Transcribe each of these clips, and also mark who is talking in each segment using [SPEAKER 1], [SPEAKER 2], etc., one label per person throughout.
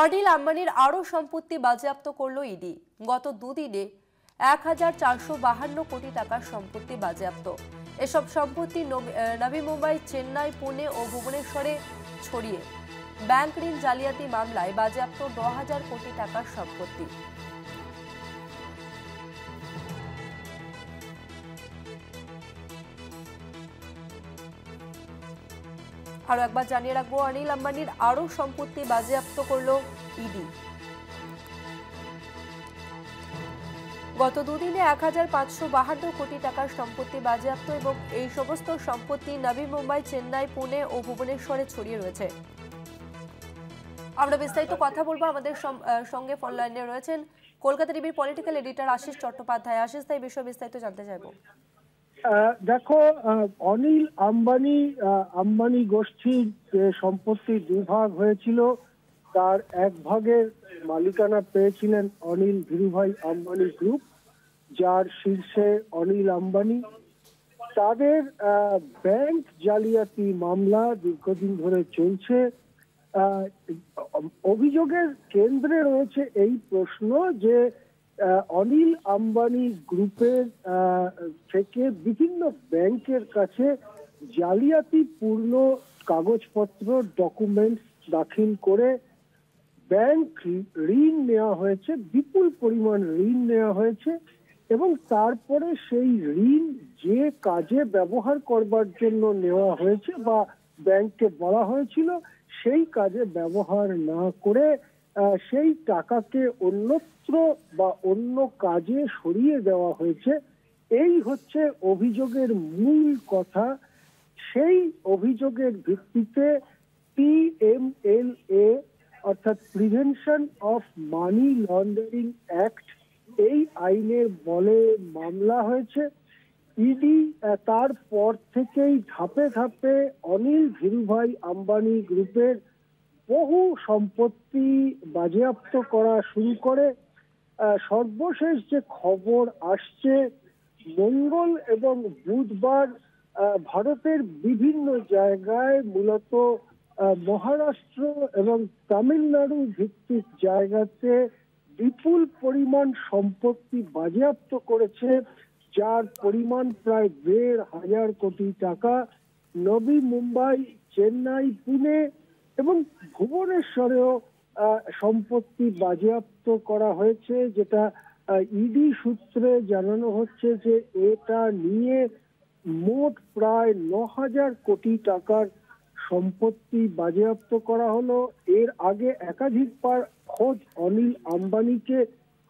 [SPEAKER 1] অনিল আম্বানির আরও সম্পত্তি বাজেয়াপ্ত করল ইডি। গত দুদিনে ১,৪৫২ কোটি টাকার সম্পত্তি বাজেয়াপ্ত। এসব সম্পত্তি নবী মুম্বাই, চেন্নাই, পুনে ও ভুবনেশ্বরে ছড়িয়ে ব্যাংক ঋণ জালিয়াতি মামলায় বাজেয়াপ্ত ৯,০০০ কোটি টাকার সম্পত্তি। আরো একবার জানিয়ে রাখবো, অনিল আম্বানির আরো সম্পত্তি বাজেয়াপ্ত করল ইডি। গত দুদিনে ১,৫৫২ কোটি টাকার সম্পত্তি বাজেয়াপ্ত এবং এই সমস্ত সম্পত্তি নবী মুম্বাই, চেন্নাই, পুনে ও ভুবনেশ্বরে ছড়িয়ে রয়েছে। আমরা বিস্তারিত কথা বলবো। আমাদের সঙ্গে ফোন লাইনে রয়েছেন কলকাতা টিভির পলিটিক্যাল এডিটর আশিস চট্টোপাধ্যায়। আশিস, তাই বিষয়ে বিস্তারিত জানতে চাইবো।
[SPEAKER 2] দেখো, অনিল আম্বানি গোষ্ঠীর সম্পত্তি দুভাগ হয়েছিল। তার এক ভাগের মালিকানা পেয়েছিলেন অনিল ধীরুভাই আম্বানি গ্রুপ, যার শীর্ষে অনিল আম্বানি। তাদের ব্যাংক জালিয়াতি মামলা দীর্ঘদিন ধরে চলছে। অভিযোগের কেন্দ্রে রয়েছে এই প্রশ্ন যে অনিল আম্বানি গ্রুপের থেকে বিভিন্ন ব্যাংকের কাছে জালিয়াতিপূর্ণ কাগজপত্র, ডকুমেন্টস দাখিল করে ব্যাংক ঋণ নেওয়া হয়েছে, বিপুল পরিমাণ ঋণ নেওয়া হয়েছে এবং তারপরে সেই ঋণ যে কাজে ব্যবহার করবার জন্য নেওয়া হয়েছে বা ব্যাংককে বলা হয়েছিল সেই কাজে ব্যবহার না করে সেই টাকাকে অন্যত্র বা অন্য কাজে সরিয়ে দেওয়া হয়েছে। এই হচ্ছে অভিযোগের মূল কথা। সেই অভিযোগের ভিত্তিতে PMLA অর্থাৎ prevention of money laundering act, এই আইনের বলে মামলা হয়েছে। ইডি তারপর থেকেই ধাপে ধাপে অনিল ধীরুভাই আম্বানি গ্রুপের বহু সম্পত্তি বাজেয়াপ্ত করা শুরু করে। সর্বশেষ যে খবর আসছে, মঙ্গল এবং বুধবার ভারতের বিভিন্ন জায়গায়, মূলত মহারাষ্ট্র এবং তামিলনাড়ু ভিত্তিক জায়গাতে বিপুল পরিমাণ সম্পত্তি বাজেয়াপ্ত করেছে, যার পরিমাণ প্রায় ১,৫০০ কোটি টাকা। নবী মুম্বাই, চেন্নাই, পুনে এবং ভুবনেশ্বরেও সম্পত্তি বাজেয়াপ্ত করা হয়েছে, যেটা ইডি সূত্রে জানানো হচ্ছে যে এটা নিয়ে মোট প্রায় ৯,০০০ কোটি টাকার সম্পত্তি বাজেয়াপ্ত করা হলো। এর আগে একাধিকবার খোদ অনিল আম্বানিকে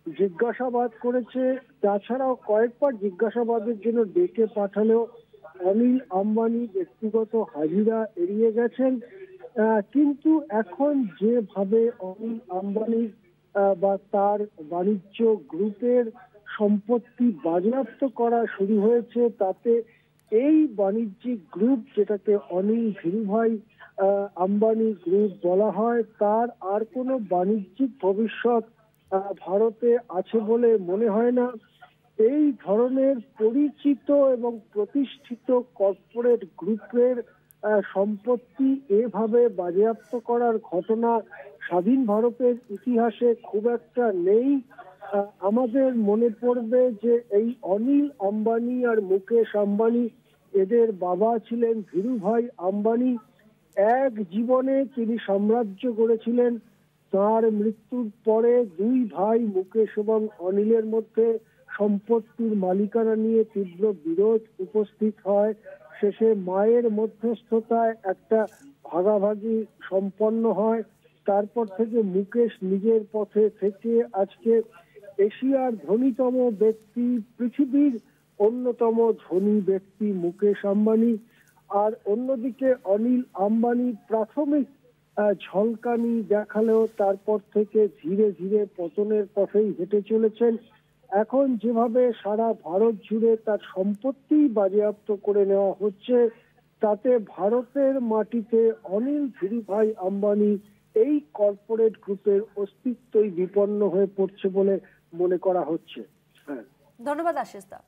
[SPEAKER 2] জিজ্ঞাসাবাদ করেছে, তাছাড়াও কয়েকবার জিজ্ঞাসাবাদের জন্য ডেকে পাঠালেও অনিল আম্বানি ব্যক্তিগত হাজিরা এড়িয়ে গেছেন। কিন্তু এখন যেভাবে অনিল আম্বানি বা তার বাণিজ্য গ্রুপের সম্পত্তি বাজেয়াপ্ত করা শুরু হয়েছে, তাতে এই বাণিজ্যিক গ্রুপ, যেটাকে অনিল ধীরুভাই আম্বানি গ্রুপ বলা হয়, তার আর কোনো বাণিজ্যিক ভবিষ্যৎ ভারতে আছে বলে মনে হয় না। এই ধরনের পরিচিত এবং প্রতিষ্ঠিত কর্পোরেট গ্রুপের সম্পত্তি এভাবে বাজেয়াপ্ত করার ঘটনা স্বাধীন ভারতের ইতিহাসে খুব একটা নেই। আমাদের মনে পড়বে যে এই অনিল আম্বানি আর মুকেশ আম্বানি, এদের বাবা ছিলেন ধীরুভাই আম্বানি। এক জীবনে তিনি সাম্রাজ্য গড়েছিলেন। তার মৃত্যুর পরে দুই ভাই মুকেশ এবং অনিলের মধ্যে সম্পত্তির মালিকানা নিয়ে তীব্র বিরোধ উপস্থিত হয়। শেষে মায়ের মধ্যস্থতায় একটা ভাগাভাগি সম্পন্ন হয়। তারপর থেকে মুকেশ নিজের পথে থেকে আজকে এশিয়ার ধনীতম ব্যক্তি, পৃথিবীর অন্যতম ধনী ব্যক্তি মুকেশ আম্বানি। আর অন্যদিকে অনিল আম্বানি প্রাথমিক ঝলকানি দেখালেও তারপর থেকে ধীরে ধীরে পতনের পথেই হেঁটে চলেছেন। এখন যেভাবে সারা ভারত জুড়ে তার সম্পত্তি বাজেয়াপ্ত করে নেওয়া হচ্ছে, তাতে ভারতের মাটিতে অনিল ধীরুভাই আম্বানি এই কর্পোরেট গ্রুপের অস্তিত্বই বিপন্ন হয়ে পড়ছে বলে মনে করা হচ্ছে।
[SPEAKER 1] ধন্যবাদ আশিস দা।